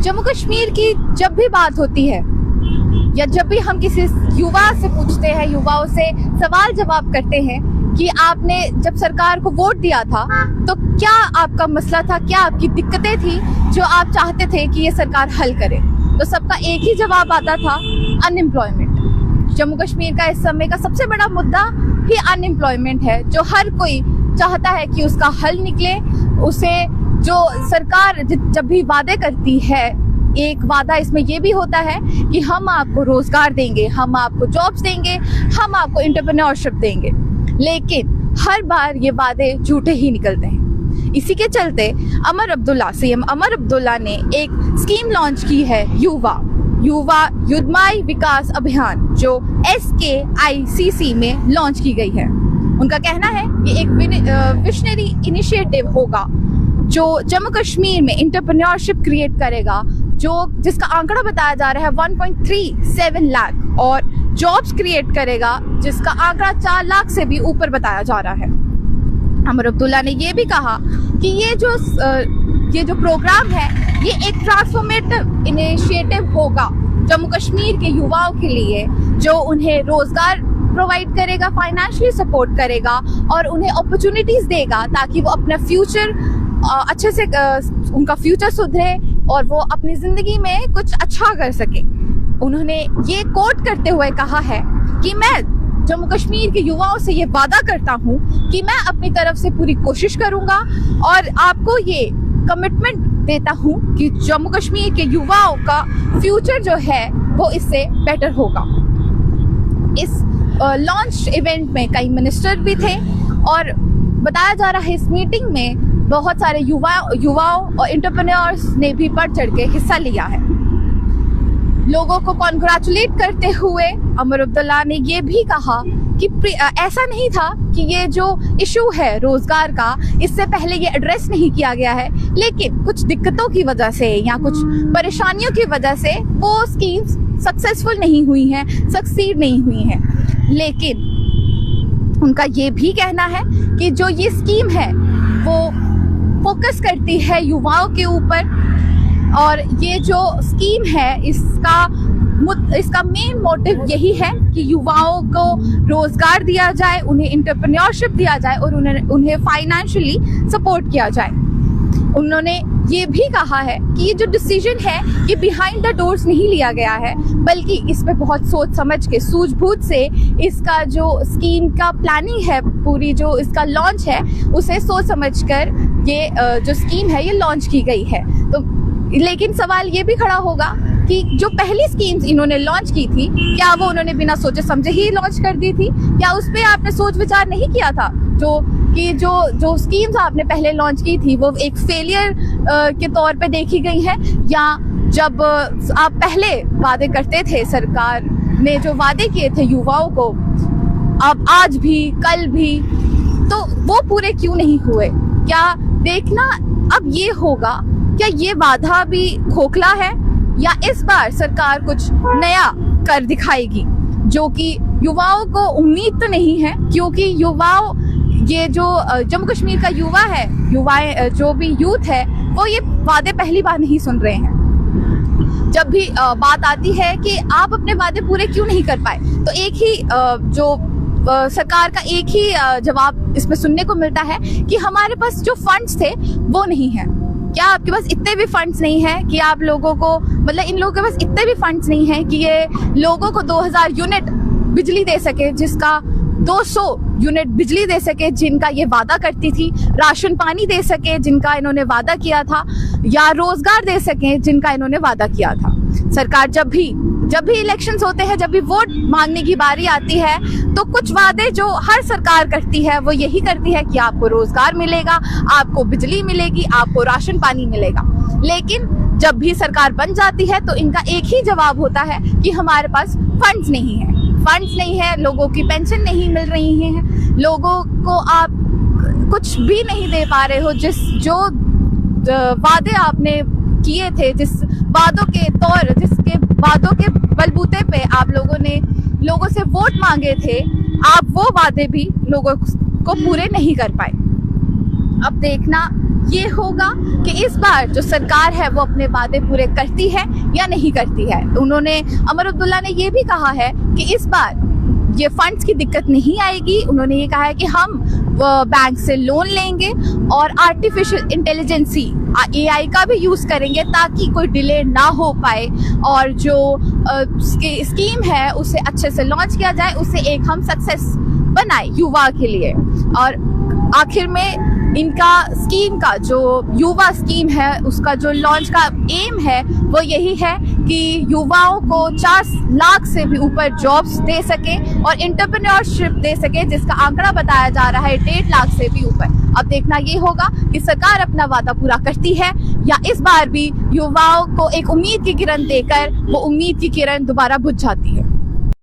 जम्मू कश्मीर की जब भी बात होती है या जब भी हम किसी युवा से पूछते हैं, युवाओं से सवाल जवाब करते हैं कि आपने जब सरकार को वोट दिया था तो क्या आपका मसला था, क्या आपकी दिक्कतें थी जो आप चाहते थे कि ये सरकार हल करे, तो सबका एक ही जवाब आता था, अनएम्प्लॉयमेंट। जम्मू कश्मीर का इस समय का सबसे बड़ा मुद्दा ही अनएम्प्लॉयमेंट है, जो हर कोई चाहता है कि उसका हल निकले। उसे जो सरकार जब भी वादे करती है, एक वादा इसमें ये भी होता है कि हम आपको रोजगार देंगे, हम आपको जॉब्स देंगे, हम आपको एंटरप्रेन्योरशिप देंगे, लेकिन हर बार ये वादे झूठे ही निकलते हैं। इसी के चलते सीएम अमर अब्दुल्ला ने एक स्कीम लॉन्च की है, युवा युद्धमय विकास अभियान, जो SKICC में लॉन्च की गई है। उनका कहना है कि एक विजनरी इनिशिएटिव होगा जो जम्मू कश्मीर में एंटरप्रेन्योरशिप क्रिएट करेगा, जिसका आंकड़ा बताया जा रहा है 1.37 लाख, और जॉब्स क्रिएट करेगा जिसका आंकड़ा 4 लाख से भी ऊपर बताया जा रहा है। अमर अब्दुल्ला ने ये भी कहा कि ये जो प्रोग्राम है ये एक ट्रांसफॉर्मेटिव इनिशिएटिव होगा जम्मू कश्मीर के युवाओं के लिए, जो उन्हें रोजगार प्रोवाइड करेगा, फाइनेंशियली सपोर्ट करेगा और उन्हें अपॉर्चुनिटीज देगा ताकि वो अपना फ्यूचर अच्छे से उनका फ्यूचर सुधरे और वो अपनी जिंदगी में कुछ अच्छा कर सके। उन्होंने ये कोट करते हुए कहा है कि मैं जम्मू कश्मीर के युवाओं से ये वादा करता हूँ कि मैं अपनी तरफ से पूरी कोशिश करूंगा और आपको ये कमिटमेंट देता हूँ कि जम्मू कश्मीर के युवाओं का फ्यूचर जो है वो इससे बेटर होगा। इस लॉन्च इवेंट में कई मिनिस्टर भी थे और बताया जा रहा है इस मीटिंग में बहुत सारे युवाओं और एंटरप्रेन्योर्स ने भी बढ़ चढ़ के हिस्सा लिया है। लोगों को कॉन्ग्रेचुलेट करते हुए अमर अब्दुल्ला ने ये भी कहा कि ऐसा नहीं था कि ये जो इशू है रोजगार का, इससे पहले ये एड्रेस नहीं किया गया है, लेकिन कुछ दिक्कतों की वजह से या कुछ परेशानियों की वजह से वो स्कीम्स सक्सेसफुल नहीं हुई हैं, सक्सीड नहीं हुई हैं। लेकिन उनका ये भी कहना है कि जो ये स्कीम है वो फोकस करती है युवाओं के ऊपर, और ये जो स्कीम है इसका मेन मोटिव यही है कि युवाओं को रोजगार दिया जाए, उन्हें एंटरप्रेन्योरशिप दिया जाए और उन्हें फाइनेंशियली सपोर्ट किया जाए। उन्होंने ये भी कहा है कि ये जो डिसीजन है ये बिहाइंड द डोर्स नहीं लिया गया है, बल्कि इस पे बहुत सोच समझ के, सूझबूझ से इसका जो स्कीम का प्लानिंग है, पूरी जो इसका लॉन्च है, उसे सोच समझ कर ये जो स्कीम है ये लॉन्च की गई है। तो लेकिन सवाल ये भी खड़ा होगा कि जो पहली स्कीम्स इन्होंने लॉन्च की थी, क्या वो उन्होंने बिना सोचे समझे ही लॉन्च कर दी थी? क्या उस पर आपने सोच विचार नहीं किया था? जो स्कीम्स आपने पहले लॉन्च की थी वो एक फेलियर के तौर पे देखी गई है, या जब आप पहले वादे करते थे, सरकार ने जो वादे किए थे युवाओं को, अब आज भी कल भी, तो वो पूरे क्यों नहीं हुए? क्या देखना अब ये होगा, क्या ये वादा भी खोखला है या इस बार सरकार कुछ नया कर दिखाएगी, जो कि युवाओं को उम्मीद तो नहीं है, क्योंकि ये जो जम्मू कश्मीर का युवाएं जो भी यूथ है वो ये वादे पहली बार नहीं सुन रहे हैं। जब भी बात आती है कि आप अपने वादे पूरे क्यों नहीं कर पाए, तो एक ही सरकार का एक ही जवाब इसमें सुनने को मिलता है कि हमारे पास जो फंड्स थे वो नहीं है। क्या आपके पास इतने भी फंड्स नहीं है कि आप लोगों को, मतलब इन लोगों के पास इतने भी फंड्स नहीं है कि ये लोगों को 2000 यूनिट बिजली दे सके, जिसका 200 यूनिट बिजली दे सके जिनका ये वादा करती थी, राशन पानी दे सके जिनका इन्होंने वादा किया था, या रोजगार दे सके जिनका इन्होंने वादा किया था। सरकार जब भी इलेक्शंस होते हैं, जब भी वोट मांगने की बारी आती है, तो कुछ वादे जो हर सरकार करती है वो यही करती है कि आपको रोजगार मिलेगा, आपको बिजली मिलेगी, आपको राशन पानी मिलेगा। लेकिन जब भी सरकार बन जाती है तो इनका एक ही जवाब होता है कि हमारे पास फंड्स नहीं है, लोगों की पेंशन नहीं मिल रही है, लोगों को आप कुछ भी नहीं दे पा रहे हो। जो वादे आपने किए थे, जिसके वादों के बलबूते पे आप लोगों से वोट मांगे थे, आप वो वादे भी लोगों को पूरे नहीं कर पाए। अब देखना ये होगा कि इस बार जो सरकार है वो अपने वादे पूरे करती है या नहीं करती है। उन्होंने, अमर अब्दुल्ला ने ये भी कहा है कि इस बार ये फंड्स की दिक्कत नहीं आएगी। उन्होंने ये कहा है कि हम बैंक से लोन लेंगे और आर्टिफिशियल इंटेलिजेंसी AI का भी यूज करेंगे ताकि कोई डिले ना हो पाए और जो स्कीम है उसे अच्छे से लॉन्च किया जाए, उसे एक हम सक्सेस बनाए युवा के लिए। और आखिर में इनका स्कीम का जो युवा स्कीम है उसका जो लॉन्च का एम है वो यही है कि युवाओं को 4 लाख से भी ऊपर जॉब्स दे सके और एंटरप्रेन्योरशिप दे सके, जिसका आंकड़ा बताया जा रहा है 1.5 लाख से भी ऊपर। अब देखना ये होगा कि सरकार अपना वादा पूरा करती है या इस बार भी युवाओं को एक उम्मीद की किरण देकर वो उम्मीद की किरण दोबारा बुझ जाती है।